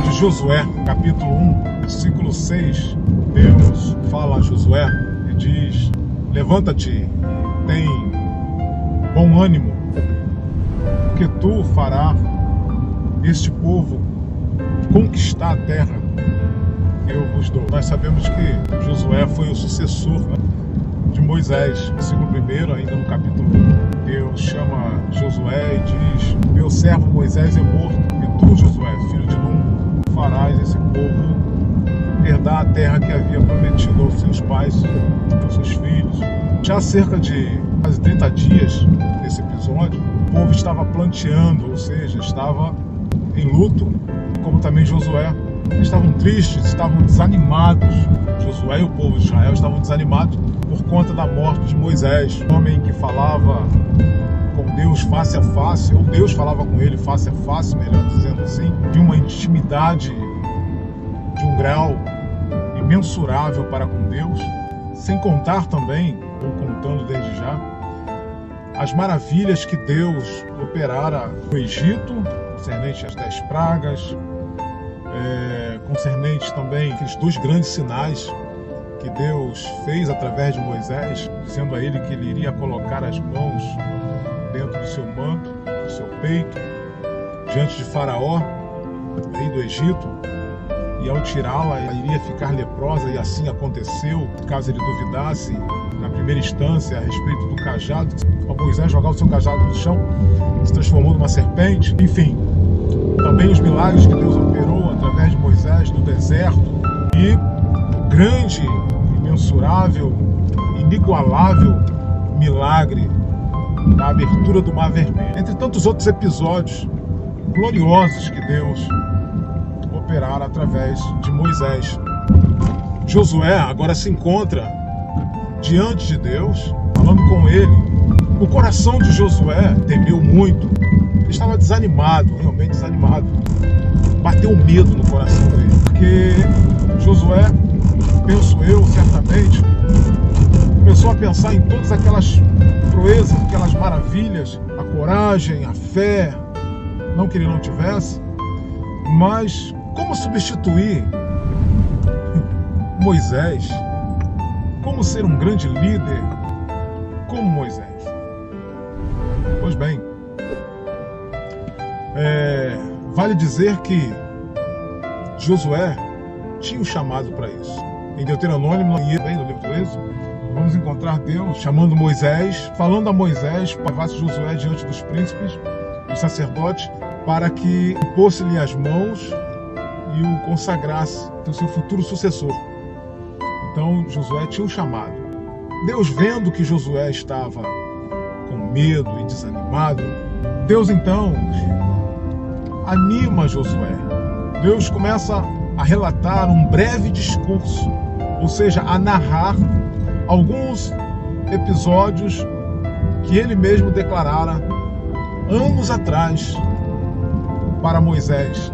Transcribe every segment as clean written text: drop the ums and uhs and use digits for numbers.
de Josué, capítulo 1, versículo 6, Deus fala a Josué e diz: levanta-te, tem bom ânimo, porque tu farás este povo conquistar a terra que eu vos dou. Nós sabemos que Josué foi o sucessor, né, de Moisés. Versículo 1, ainda no capítulo 1, Deus chama Josué e diz: meu servo Moisés é morto, e tu, Josué, filho de Num, farás esse povo herdar a terra que havia prometido aos seus pais, aos seus filhos. Já há cerca de quase 30 dias desse episódio, o povo estava planteando, ou seja, estava em luto, como também Josué. Estavam tristes, estavam desanimados. Josué e o povo de Israel estavam desanimados por conta da morte de Moisés, um homem que falava com Deus face a face, ou Deus falava com ele face a face, melhor dizendo assim, de uma intimidade de um grau imensurável para com Deus, sem contar também, ou contando desde já, as maravilhas que Deus operara no Egito, concernente às 10 pragas, concernente também aqueles 2 grandes sinais que Deus fez através de Moisés, dizendo a ele que ele iria colocar as mãos dentro do seu manto, do seu peito, diante de Faraó, rei do Egito, e ao tirá-la, ela iria ficar leprosa, e assim aconteceu, caso ele duvidasse, na primeira instância, a respeito do cajado. Ao Moisés jogar o seu cajado no chão, se transformou numa serpente. Enfim, também os milagres que Deus operou através de Moisés no deserto, e o grande, imensurável, inigualável milagre da abertura do Mar Vermelho. Entre tantos outros episódios gloriosos que Deus operara através de Moisés. Josué agora se encontra diante de Deus, falando com ele. O coração de Josué temeu muito. Ele estava desanimado, realmente desanimado. Bateu um medo no coração dele, porque Josué, penso eu, certamente, começou a pensar em todas aquelas proezas, aquelas maravilhas, a coragem, a fé, não que ele não tivesse, mas como substituir Moisés? Como ser um grande líder como Moisés? Pois bem, vale dizer que Josué tinha um chamado para isso. Em Deuteronômio, e bem no livro do Êxodo, vamos encontrar Deus chamando Moisés, falando a Moisés para levar Josué diante dos príncipes, dos sacerdotes, para que impôsse-lhe as mãos e o consagrasse, o seu futuro sucessor. Então Josué tinha um chamado. Deus, vendo que Josué estava com medo e desanimado, Deus então anima Josué. Deus começa a relatar um breve discurso, ou seja, a narrar alguns episódios que ele mesmo declarara anos atrás para Moisés.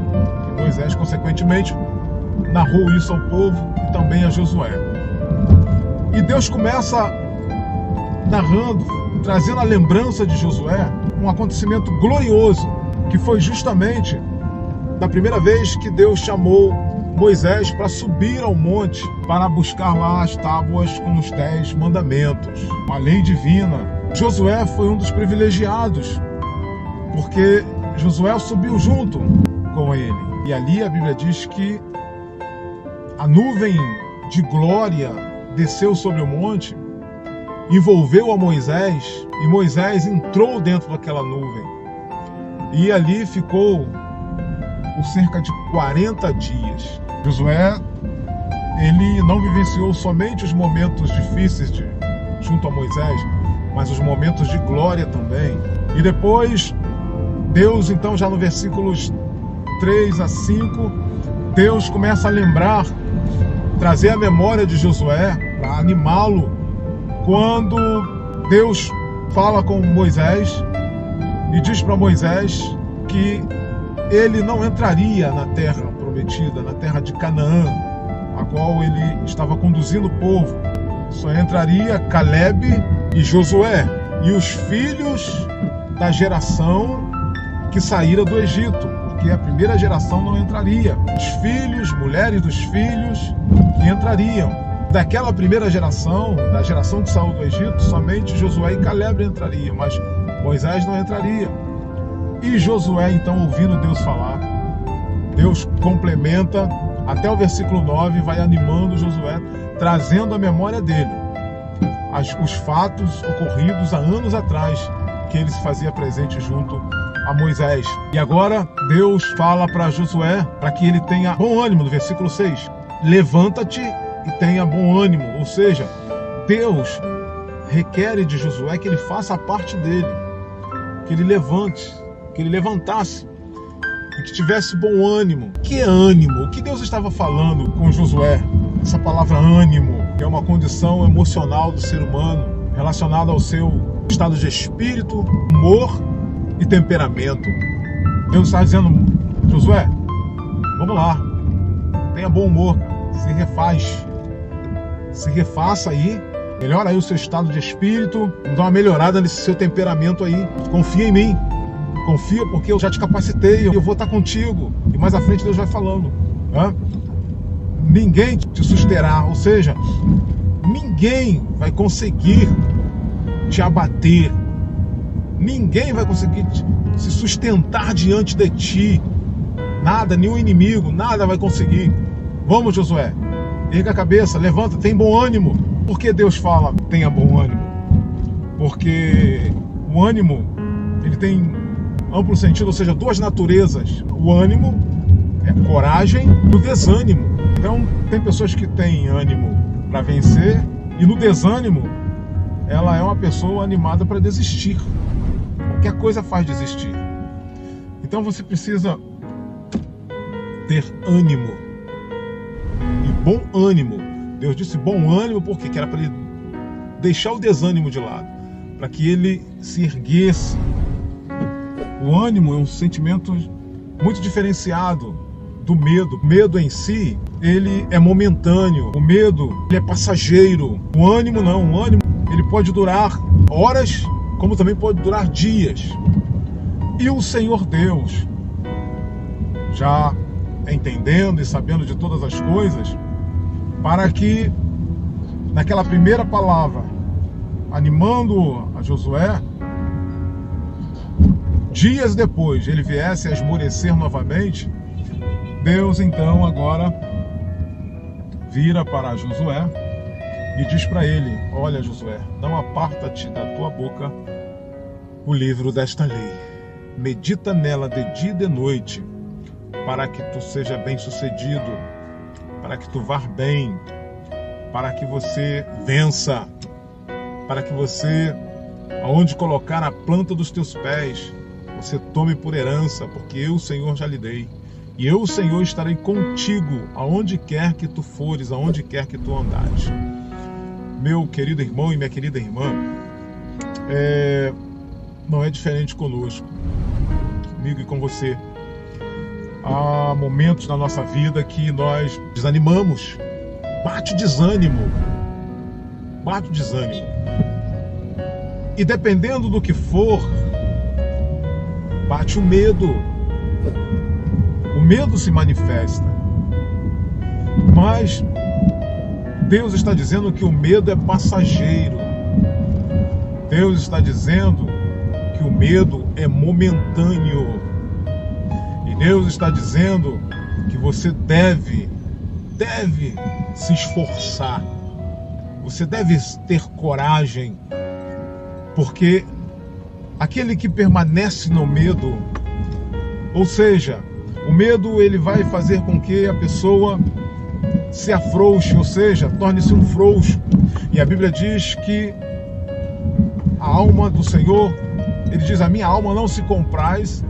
E Moisés, consequentemente, narrou isso ao povo e também a Josué. E Deus começa narrando, trazendo a lembrança de Josué, um acontecimento glorioso, que foi justamente da primeira vez que Deus chamou Moisés para subir ao monte, para buscar lá as tábuas com os 10 mandamentos, a lei divina. Josué foi um dos privilegiados, porque Josué subiu junto com ele. E ali a Bíblia diz que a nuvem de glória desceu sobre o monte, envolveu a Moisés, e Moisés entrou dentro daquela nuvem. E ali ficou por cerca de 40 dias. Josué, ele não vivenciou somente os momentos difíceis junto a Moisés, mas os momentos de glória também. E depois, Deus, então, já no versículos 3 a 5, Deus começa a lembrar, trazer a memória de Josué, para animá-lo, quando Deus fala com Moisés e diz para Moisés que ele não entraria na terra prometida, na terra de Canaã, a qual ele estava conduzindo o povo. Só entraria Caleb e Josué, e os filhos da geração que saíra do Egito, porque a primeira geração não entraria. Os filhos, mulheres dos filhos que entrariam. Daquela primeira geração, da geração que saiu do Egito, somente Josué e Caleb entrariam, mas Moisés não entraria. E Josué, então, ouvindo Deus falar, Deus complementa até o versículo 9, vai animando Josué, trazendo à memória dele os fatos ocorridos há anos atrás, que ele se fazia presente junto a Moisés. E agora Deus fala para Josué, para que ele tenha bom ânimo, no versículo 6. Levanta-te e tenha bom ânimo. Ou seja, Deus requer de Josué que ele faça a parte dele, que ele levante, que ele levantasse, e que tivesse bom ânimo. Que é ânimo? O que Deus estava falando com Josué? Essa palavra ânimo, que é uma condição emocional do ser humano, relacionada ao seu estado de espírito, humor e temperamento. Deus está dizendo: Josué, vamos lá, tenha bom humor, se refaça aí, melhora aí o seu estado de espírito, dá uma melhorada nesse seu temperamento aí, confia em mim, confia porque eu já te capacitei, eu vou estar contigo. E mais à frente Deus vai falando, né? Ninguém te susterá, ou seja, ninguém vai conseguir te abater, ninguém vai conseguir se sustentar diante de ti, nada, nenhum inimigo, nada vai conseguir. Vamos, Josué, erga a cabeça, levanta, tem bom ânimo. Por que Deus fala tenha bom ânimo? Porque o ânimo, ele tem amplo sentido, ou seja, duas naturezas. O ânimo é coragem e o desânimo. Então, tem pessoas que têm ânimo para vencer e no desânimo, ela é uma pessoa animada para desistir. Qualquer coisa faz desistir. Então você precisa ter ânimo. E bom ânimo. Deus disse bom ânimo porque era para ele deixar o desânimo de lado, para que ele se erguesse. O ânimo é um sentimento muito diferenciado do medo. O medo em si, ele é momentâneo. O medo, ele é passageiro. O ânimo não. O ânimo, ele pode durar horas, como também pode durar dias. E o Senhor Deus, já entendendo e sabendo de todas as coisas, para que naquela primeira palavra, animando a Josué, dias depois ele viesse a esmorecer novamente, Deus então agora vira para Josué e diz para ele: olha, Josué, não aparta-te da tua boca o livro desta lei, medita nela de dia e de noite, para que tu seja bem sucedido, para que tu vá bem, para que você vença, para que você, aonde colocar a planta dos teus pés, você tome por herança, porque eu, o Senhor, já lhe dei. E eu, o Senhor, estarei contigo, aonde quer que tu fores, aonde quer que tu andares. Meu querido irmão e minha querida irmã, não é diferente conosco, comigo e com você. Há momentos na nossa vida que nós desanimamos, bate o desânimo, e dependendo do que for, bate o medo. O medo se manifesta, mas Deus está dizendo que o medo é passageiro. Deus está dizendo que o medo é momentâneo. E Deus está dizendo que você deve se esforçar. Você deve ter coragem, porque aquele que permanece no medo, ou seja, o medo, ele vai fazer com que a pessoa se afrouxe, ou seja, torne-se um frouxo. E a Bíblia diz que a alma do Senhor, ele diz: a minha alma não se compraz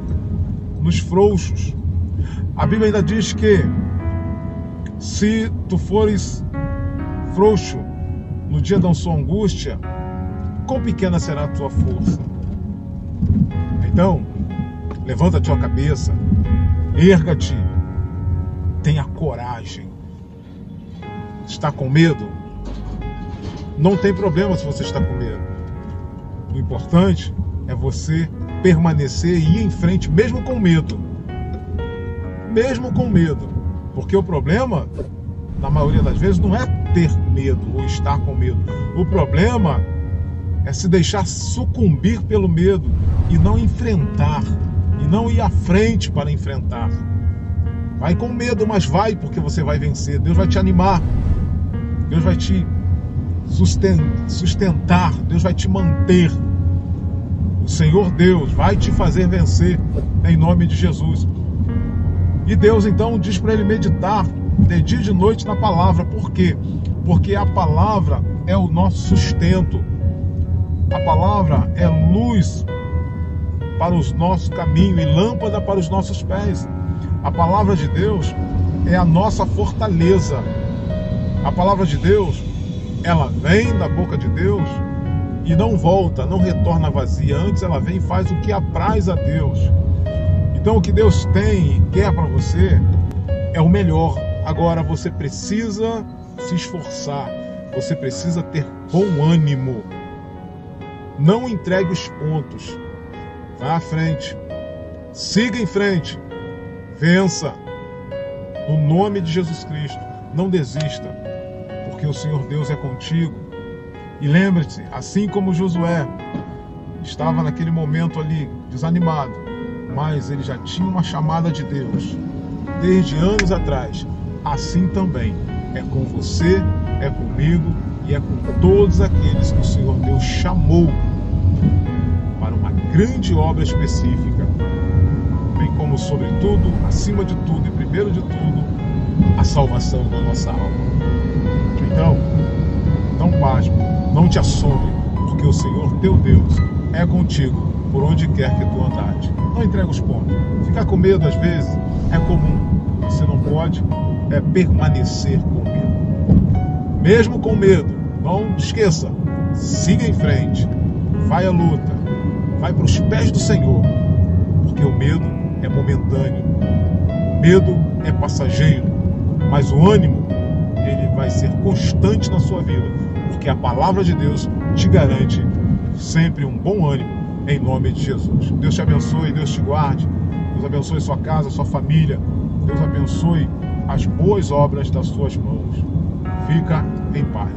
nos frouxos. A Bíblia ainda diz que se tu fores frouxo no dia da sua angústia, quão pequena será a tua força. Então, levanta a tua cabeça, erga-te, tenha coragem. Está com medo? Não tem problema se você está com medo. O importante é você permanecer e ir em frente, mesmo com medo. mesmo com medo. Porque o problema, na maioria das vezes, não é ter medo ou estar com medo. O problema é se deixar sucumbir pelo medo e não enfrentar, e não ir à frente para enfrentar. Vai com medo, mas vai, porque você vai vencer. Deus vai te animar, Deus vai te sustentar, Deus vai te manter. O Senhor Deus vai te fazer vencer em nome de Jesus. E Deus então diz para ele meditar de dia e de noite na palavra. Por quê? Porque a palavra é o nosso sustento. A palavra é luz para os nossos caminhos e lâmpada para os nossos pés. A palavra de Deus é a nossa fortaleza. A palavra de Deus, ela vem da boca de Deus e não volta, não retorna vazia. Antes ela vem e faz o que apraz a Deus. Então o que Deus tem e quer para você é o melhor. Agora você precisa se esforçar, você precisa ter bom ânimo. Não entregue os pontos, vá à frente, siga em frente, vença, no nome de Jesus Cristo. Não desista, porque o Senhor Deus é contigo. E lembre-se, assim como Josué estava naquele momento ali desanimado, mas ele já tinha uma chamada de Deus desde anos atrás, assim também é com você, é comigo e é com todos aqueles que o Senhor Deus chamou para uma grande obra específica, bem como, sobretudo, acima de tudo e primeiro de tudo, a salvação da nossa alma. Então, não pasme, não te assombre, porque o Senhor teu Deus é contigo por onde quer que tu andares. Não entrega os pontos. Ficar com medo às vezes é comum. Você não pode permanecer com medo. Mesmo com medo, não esqueça, siga em frente, vai à luta, vai para os pés do Senhor, porque o medo é momentâneo, o medo é passageiro, mas o ânimo, ele vai ser constante na sua vida, porque a palavra de Deus te garante sempre um bom ânimo, em nome de Jesus. Deus te abençoe, Deus te guarde, Deus abençoe sua casa, sua família, Deus abençoe as boas obras das suas mãos. Fica em paz.